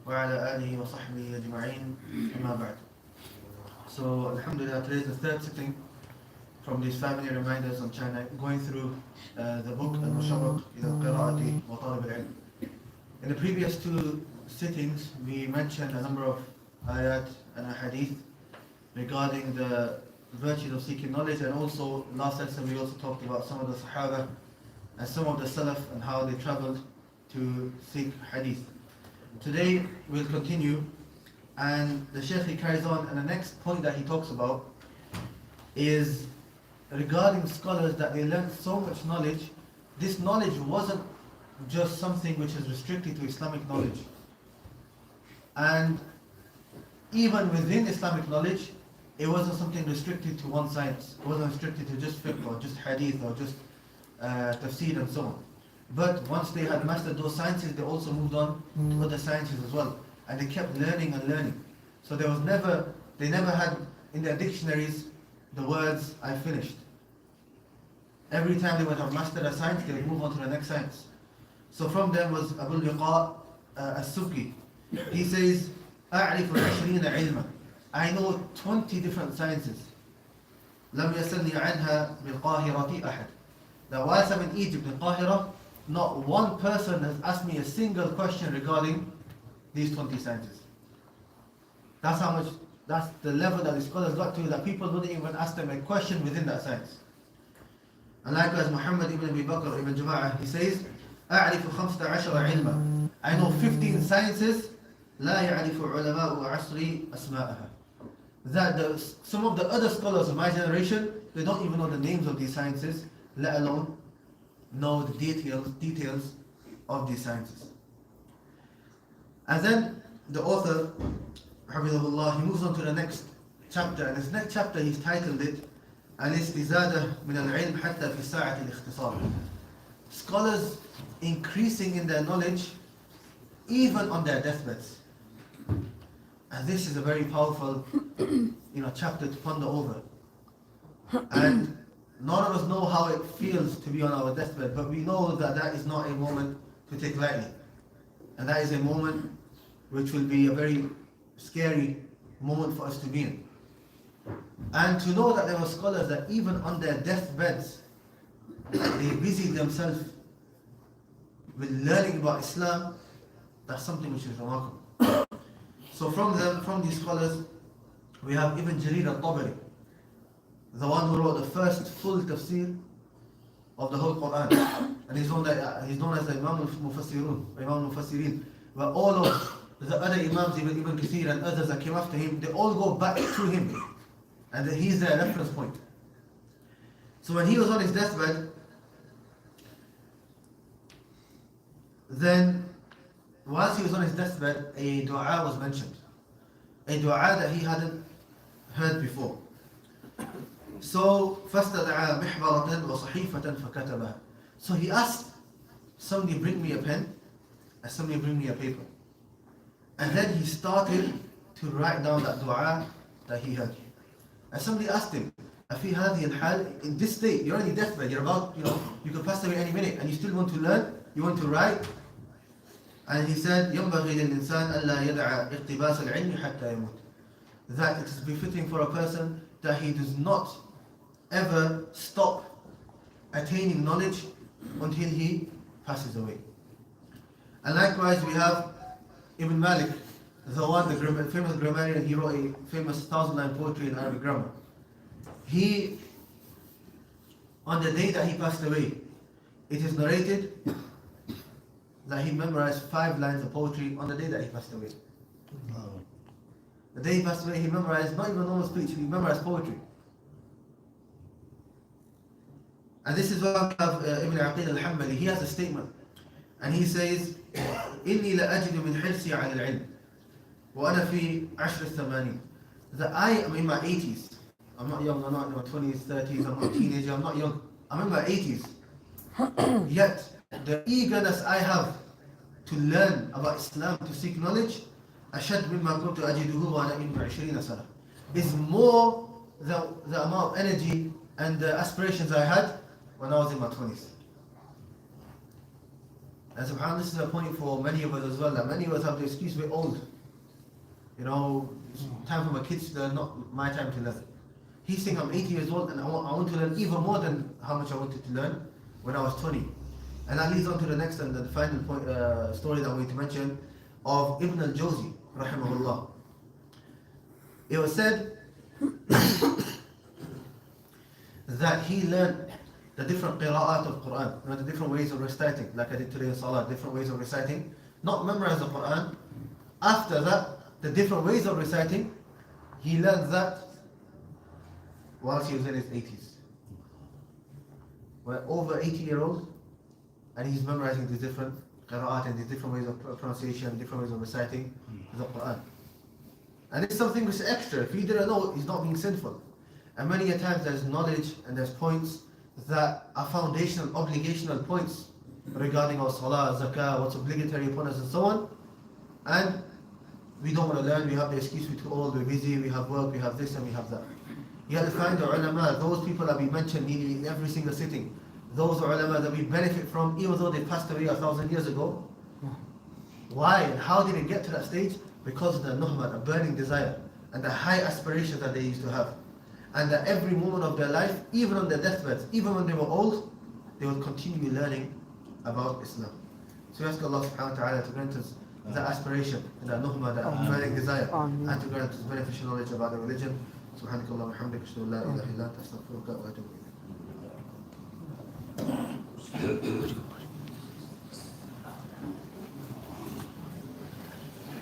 وعلى آله وصحبه أجمعين أما بعد. So Alhamdulillah, today is the third sitting from these family reminders on China, going through the book Al-Mushabaq ila al-Qira'ati wa Talib al-Ilm. In the previous two sittings, we mentioned a number of ayat and hadith regarding the virtues of seeking knowledge, and also last lesson we also talked about some of the Sahaba and some of the Salaf and how they traveled to seek hadith. Today we'll continue, and the Shaykh he carries on, and the next point that he talks about is regarding scholars that they learned so much knowledge. This knowledge wasn't just something which is restricted to Islamic knowledge, and even within Islamic knowledge it wasn't something restricted to one science. It wasn't restricted to just fiqh or just hadith or just tafsir and so on. But once they had mastered those sciences, they also moved on to other sciences as well, and they kept learning and learning. So they never had in their dictionaries the words "I finished." Every time they would have mastered a science, they would move on to the next science. So from them was Abu Liqa as-Subki. He says, أعرف 20 علما. I know 20 different sciences. لم يسلني عنها بالقاهرة أحد. That whilst I'm in Egypt, in Qahira, not one person has asked me a single question regarding these 20 sciences. That's the level that the scholars got to, that people wouldn't even ask them a question within that science. And likewise, Muhammad ibn Abi Bakr ibn Jama'ah, he says, أعرف 15 علما. I know 15 sciences, لا يعرف علماء عصري أسماءها. That some of the other scholars of my generation, they don't even know the names of these sciences, let alone know the details of these sciences. And then the author, Hafidhahullah, he moves on to the next chapter, and this next chapter he's titled it الاستزادة من العلم حتى في ساعة الاختصار. Scholars increasing in their knowledge even on their deathbeds. And this is a very powerful chapter to ponder over. And none of us know how it feels to be on our deathbed, but we know that that is not a moment to take lightly. And that is a moment which will be a very scary moment for us to be in. And to know that there were scholars that even on their deathbeds, they busied themselves with learning about Islam, that's something which is remarkable. So from these scholars, we have Ibn Jarir al-Tabari, the one who wrote the first full tafsir of the whole Qur'an. And he's known as the Imam al-Mufassirin, where all of the other Imams, Ibn Kathir and others that came after him, they all go back to him. And he's their reference point. So when he was on his deathbed, then whilst he was on his deathbed, a dua was mentioned. A dua that he hadn't heard before. So فَاسْتَدْعَى مِحْبَرَةً وَصَحِيفَةً فَكَتَبَهَا. So he asked, somebody bring me a pen, and somebody bring me a paper. And then he started to write down that dua that he heard. And somebody asked him, أَفِي هَذِهِ الْحَالِ, in this state, you're on your deathbed, you're about, you could pass away any minute, and you still want to learn, you want to write? And he said, ينبغي للإنسان ألا يدع اقتباس العلم حتى يموت. That it is befitting for a person that he does not ever stop attaining knowledge until he passes away. And likewise we have Ibn Malik, the famous grammarian. He wrote a famous 1,000-line poetry in Arabic grammar. He, on the day that he passed away, it is narrated that he memorized 5 lines of poetry on the day that he passed away. The day he passed away, he memorized not even normal speech, he memorized poetry. And this is what we have Ibn Aqil al-Hanbali. He has a statement, and he says, إِنِّي لَأَجِدُ مِنْ حِرْصِي عَلى الْعِلْمِ وَأَنَا فِي عَشْرِ الثَّمَانِينَ. That I am in my 80s. I'm not young, I'm not in my 20s, 30s, I'm not a teenager, I'm not young. I'm in my 80s. Yet, the eagerness I have to learn about Islam, to seek knowledge, أشد مما كنت أجده وأنا ابن 20 سنة, is more the amount of energy and the aspirations I had when I was in my 20s. And subhanAllah, this is a point for many of us as well, that many of us have the excuse we're old. You know, it's time for my kids to learn, not my time to learn. He's saying I'm 80 years old and I want to learn even more than how much I wanted to learn when I was 20. And that leads on to the next and the final point, story that I'm going to mention of Ibn al-Jawzi, rahimahullah. It was said that he learned the different qira'at of Qur'an, you know, the different ways of reciting, like I did today in Salah, different ways of reciting, not memorize the Qur'an. After that, the different ways of reciting, he learned that whilst he was in his 80s. We're over 80-year-old, and he's memorizing these different qira'at and these different ways of pronunciation, different ways of reciting the Qur'an. And it's something which is extra. If you didn't know, he's not being sinful. And many a times there's knowledge and there's points that are foundational, obligational points regarding our salah, zakah, what's obligatory upon us and so on. And we don't want to learn, we have the excuse we're too old, we're busy, we have work, we have this and we have that. You have to find the ulama, those people that we mention nearly in every single sitting, those ulama that we benefit from even though they passed away 1,000 years ago. Why and how did it get to that stage? Because of the nuhmah, the burning desire and the high aspirations that they used to have. And that every moment of their life, even on their deathbeds, even when they were old, they would continue learning about Islam. So we ask Allah subhanahu wa ta'ala to grant us that aspiration, and that nuhmah, that burning desire, and to grant us beneficial knowledge about the religion. سبحانك اللهم وبحمدك اشهد ان لا اله الا انت استغفرك واتوب اليك.